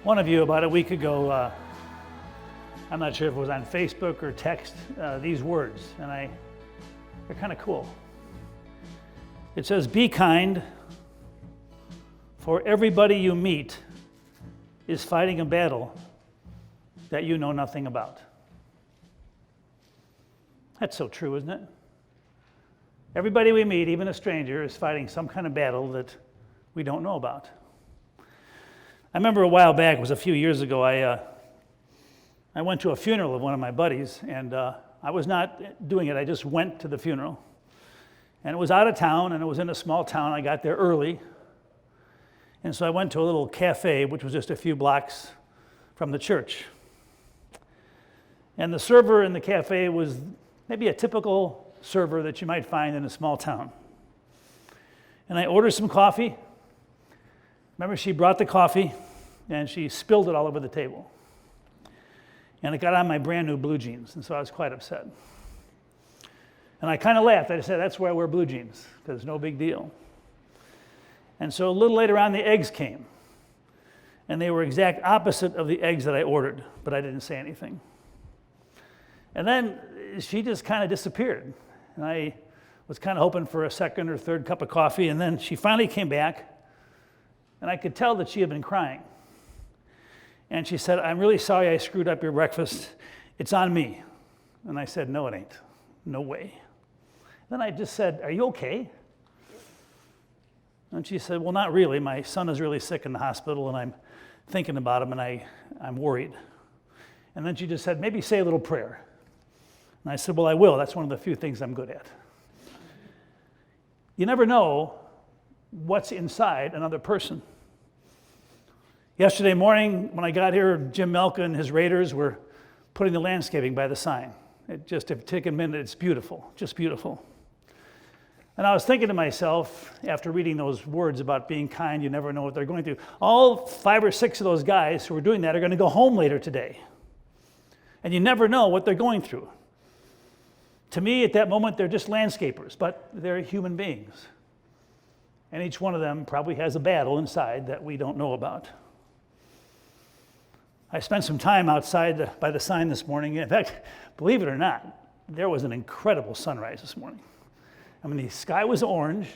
One of you about a week ago, I'm not sure if it was on Facebook or text, these words, and they're kind of cool. It says, "Be kind, for everybody you meet is fighting a battle that you know nothing about." That's so true, isn't it? Everybody we meet, even a stranger, is fighting some kind of battle that we don't know about. I remember a while back, it was a few years ago, I went to a funeral of one of my buddies, and I was not doing it, I just went to the funeral. And it was out of town, and it was in a small town. I got there early, and so I went to a little cafe, which was just a few blocks from the church. And the server in the cafe was maybe a typical server that you might find in a small town. And I ordered some coffee. Remember, she brought the coffee, and she spilled it all over the table. And it got on my brand new blue jeans, and so I was quite upset. And I kind of laughed. I said, "That's why I wear blue jeans, because no big deal." And so a little later on, the eggs came. And they were exact opposite of the eggs that I ordered, but I didn't say anything. And then she just kind of disappeared. And I was kind of hoping for a second or third cup of coffee, and then she finally came back, and I could tell that she had been crying. And she said, "I'm really sorry I screwed up your breakfast. It's on me." And I said, "No, it ain't. No way." Then I just said, "Are you okay?" And she said, "Well, not really. My son is really sick in the hospital, and I'm thinking about him, and I'm worried." And then she just said, "Maybe say a little prayer." And I said, "Well, I will. That's one of the few things I'm good at." You never know what's inside another person. Yesterday morning, when I got here, Jim Melka and his Raiders were putting the landscaping by the sign. If you take a minute, it's beautiful, just beautiful. And I was thinking to myself, after reading those words about being kind, you never know what they're going through. All 5 or 6 of those guys who are doing that are going to go home later today. And you never know what they're going through. To me, at that moment, they're just landscapers, but they're human beings. And each one of them probably has a battle inside that we don't know about. I spent some time outside by the sign this morning. In fact, believe it or not, there was an incredible sunrise this morning. I mean, the sky was orange,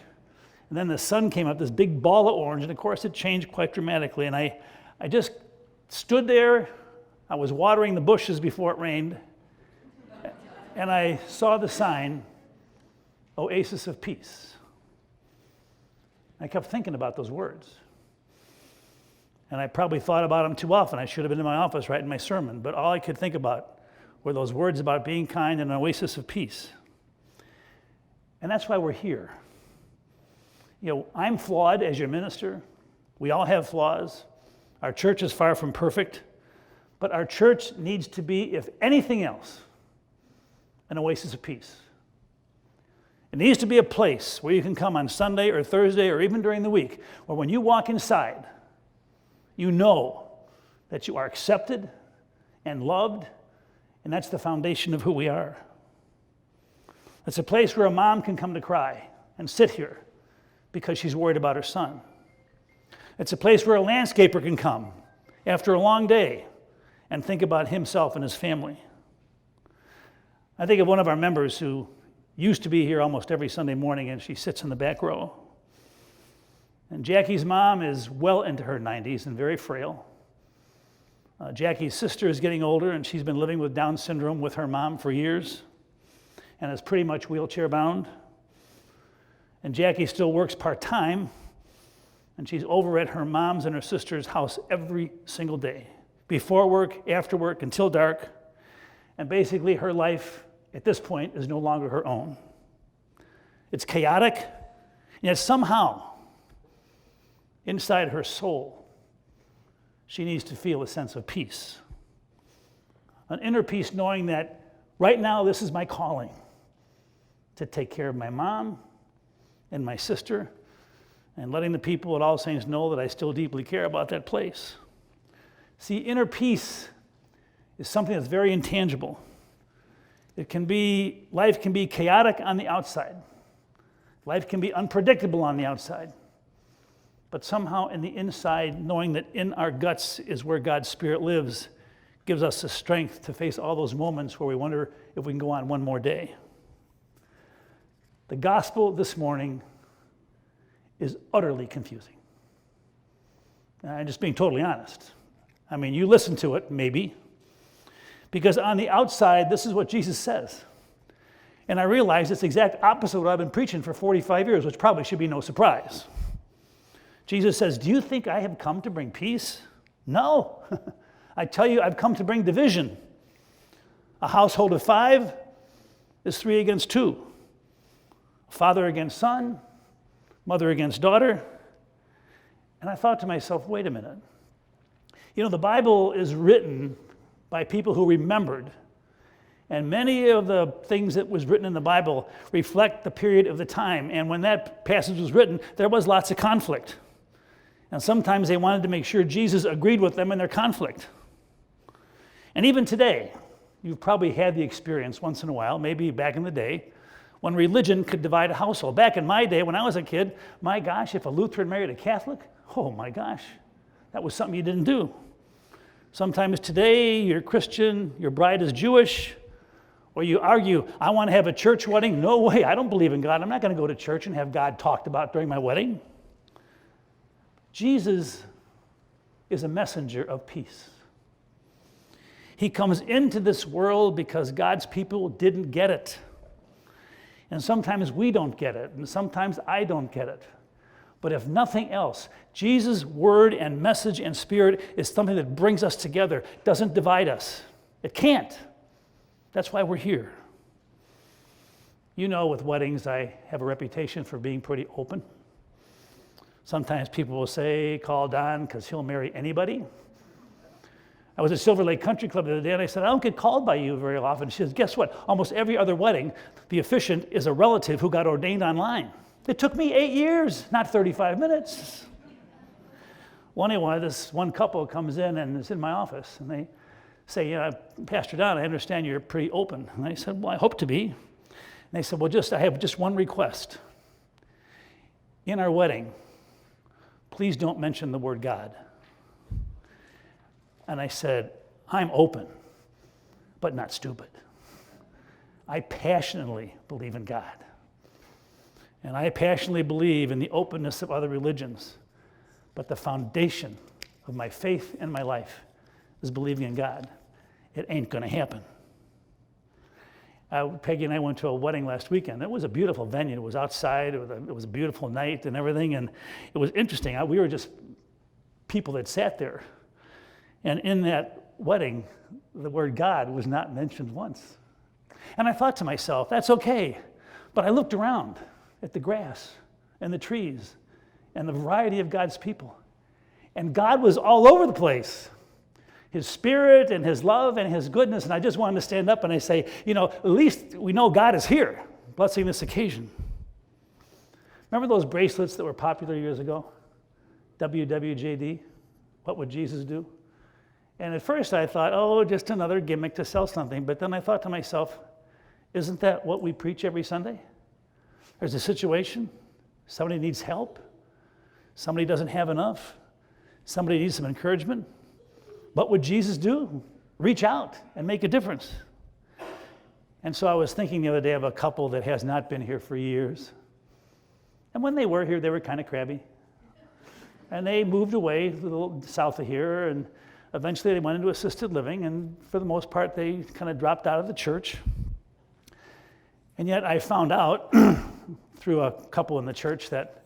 and then the sun came up, this big ball of orange, and of course it changed quite dramatically. And I just stood there. I was watering the bushes before it rained, and I saw the sign, "Oasis of Peace." I kept thinking about those words. And I probably thought about them too often. I should have been in my office writing my sermon, but all I could think about were those words about being kind and an oasis of peace. And that's why we're here. You know, I'm flawed as your minister. We all have flaws. Our church is far from perfect, but our church needs to be, if anything else, an oasis of peace. It needs to be a place where you can come on Sunday or Thursday or even during the week, where when you walk inside, you know that you are accepted and loved, and that's the foundation of who we are. It's a place where a mom can come to cry and sit here because she's worried about her son. It's a place where a landscaper can come after a long day and think about himself and his family. I think of one of our members who used to be here almost every Sunday morning, and she sits in the back row. And Jackie's mom is well into her 90s and very frail. Jackie's sister is getting older, and she's been living with Down syndrome with her mom for years and is pretty much wheelchair bound. And Jackie still works part-time, and she's over at her mom's and her sister's house every single day, before work, after work, until dark. And basically her life at this point is no longer her own. It's chaotic, and yet somehow, inside her soul, she needs to feel a sense of peace. An inner peace knowing that right now this is my calling, to take care of my mom and my sister, and letting the people at All Saints know that I still deeply care about that place. See, inner peace is something that's very intangible. Life can be chaotic on the outside. Life can be unpredictable on the outside. but somehow in the inside, knowing that in our guts is where God's Spirit lives, gives us the strength to face all those moments where we wonder if we can go on one more day. The gospel this morning is utterly confusing. I'm just being totally honest. I mean, you listen to it, maybe, because on the outside, this is what Jesus says. And I realize it's the exact opposite of what I've been preaching for 45 years, which probably should be no surprise. Jesus says, do you think I have come to bring peace? No. I tell you, I've come to bring division. A household of 5 is 3 against 2. Father against son, mother against daughter. And I thought to myself, wait a minute. You know, the Bible is written by people who remembered. And many of the things that was written in the Bible reflect the period of the time. And when that passage was written, there was lots of conflict. And sometimes they wanted to make sure Jesus agreed with them in their conflict. And even today, you've probably had the experience once in a while, maybe back in the day, when religion could divide a household. Back in my day, when I was a kid, my gosh, if a Lutheran married a Catholic, oh my gosh, that was something you didn't do. Sometimes today, you're Christian, your bride is Jewish, or you argue, I want to have a church wedding. No way, I don't believe in God. I'm not going to go to church and have God talked about during my wedding. Jesus is a messenger of peace. He comes into this world because God's people didn't get it. And sometimes we don't get it, and sometimes I don't get it. But if nothing else, Jesus' word and message and spirit is something that brings us together, doesn't divide us. It can't. That's why we're here. You know, with weddings, I have a reputation for being pretty open. Sometimes people will say, call Don because he'll marry anybody. I was at Silver Lake Country Club the other day, and I said, I don't get called by you very often. She says, guess what? Almost every other wedding, the officiant is a relative who got ordained online. It took me 8 years, not 35 minutes. This one couple comes in and is in my office, and they say, Pastor Don, I understand you're pretty open. And I said, well, I hope to be. And they said, well, I have just one request. In our wedding, please don't mention the word God. And I said, I'm open, but not stupid. I passionately believe in God. And I passionately believe in the openness of other religions. But the foundation of my faith and my life is believing in God. It ain't going to happen. Peggy and I went to a wedding last weekend. It was a beautiful venue. It was outside. It was a beautiful night and everything. And it was interesting. We were just people that sat there. And in that wedding, the word God was not mentioned once. And I thought to myself, that's okay. But I looked around at the grass and the trees and the variety of God's people. And God was all over the place. His spirit and his love and his goodness. And I just wanted to stand up and I say, at least we know God is here, blessing this occasion. Remember those bracelets that were popular years ago? WWJD? What would Jesus do? And at first I thought, just another gimmick to sell something. But then I thought to myself, isn't that what we preach every Sunday? There's a situation, somebody needs help, somebody doesn't have enough, somebody needs some encouragement. What would Jesus do? Reach out and make a difference. And so I was thinking the other day of a couple that has not been here for years. And when they were here, they were kind of crabby. And they moved away a little south of here, and eventually they went into assisted living, and for the most part, they kind of dropped out of the church. And yet I found out through a couple in the church that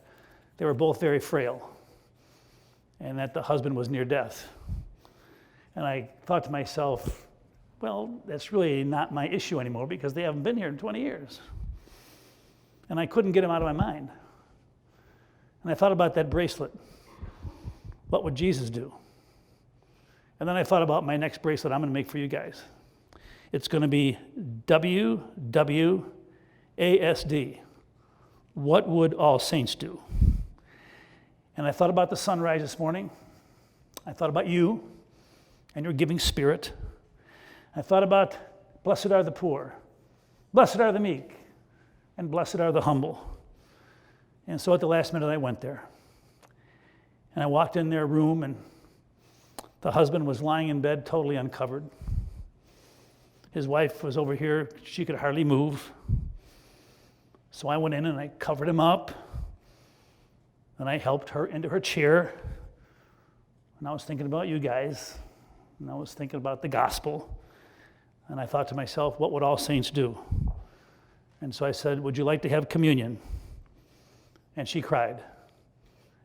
they were both very frail and that the husband was near death. And I thought to myself, well, that's really not my issue anymore because they haven't been here in 20 years. And I couldn't get them out of my mind. And I thought about that bracelet. What would Jesus do? And then I thought about my next bracelet I'm going to make for you guys. It's going to be WWASD. What would all saints do? And I thought about the sunrise this morning. I thought about you and your giving spirit. I thought about blessed are the poor, blessed are the meek, and blessed are the humble. And so at the last minute I went there. And I walked in their room, and the husband was lying in bed, totally uncovered. His wife was over here. She could hardly move. So I went in and I covered him up, and I helped her into her chair. And I was thinking about you guys, and I was thinking about the gospel. And I thought to myself, what would all saints do? And so I said, would you like to have communion? And she cried.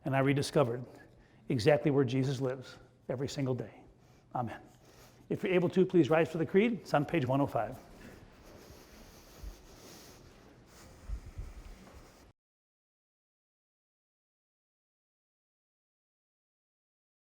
And I rediscovered exactly where Jesus lives every single day. Amen. If you're able to, please rise for the creed. It's on page 105.